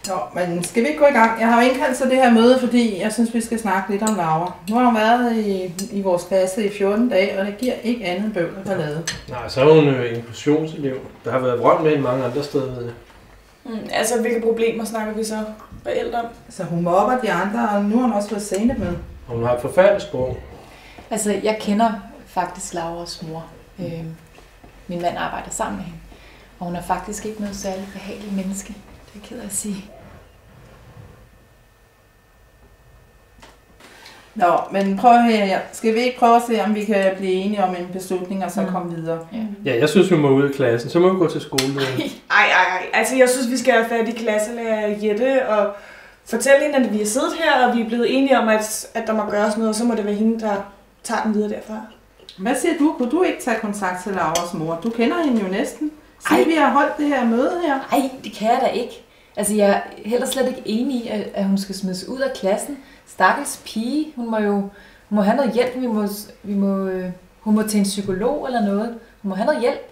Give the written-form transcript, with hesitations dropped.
Nå, men skal vi ikke gå i gang? Jeg har jo indkaldt til det her møde, fordi jeg synes, vi skal snakke lidt om Laura. Nu har hun været i vores klasse i 14 dage, og det giver ikke andet bøvl og ballade. Nej, så er hun inklusionselev. Der har været vrøvl med i mange andre steder, ved jeg. Altså, hvilke problemer snakker vi så reelt om? Så hun mobber de andre, og nu har hun også fået sene med. Og hun har et forfærdeligt sprog. Altså, jeg kender faktisk Lauras mor. Min mand arbejder sammen med hende. Og hun er faktisk ikke noget særligt behageligt menneske. Det er jeg ked af at sige. Nå, men prøv her. Skal vi ikke prøve at se, om vi kan blive enige om en beslutning, og så komme videre? Ja, jeg synes, vi må ud af klassen. Så må vi gå til skole. Ej. Altså, jeg synes, vi skal have fat i klasselærer Jette og fortælle hende, at vi har siddet her, og vi er blevet enige om, at der må gøres noget, og så må det være hende, der tager den videre derfra. Hvad siger du? Kunne du ikke tage kontakt til Lauras mor? Du kender hende jo næsten. Sig, vi har holdt det her møde her. Nej, det kan jeg da ikke. Altså, jeg er heller slet ikke enig i, at hun skal smides ud af klassen. Stakkels pige. Hun må have noget hjælp. Hun må til en psykolog eller noget. Hun må have noget hjælp.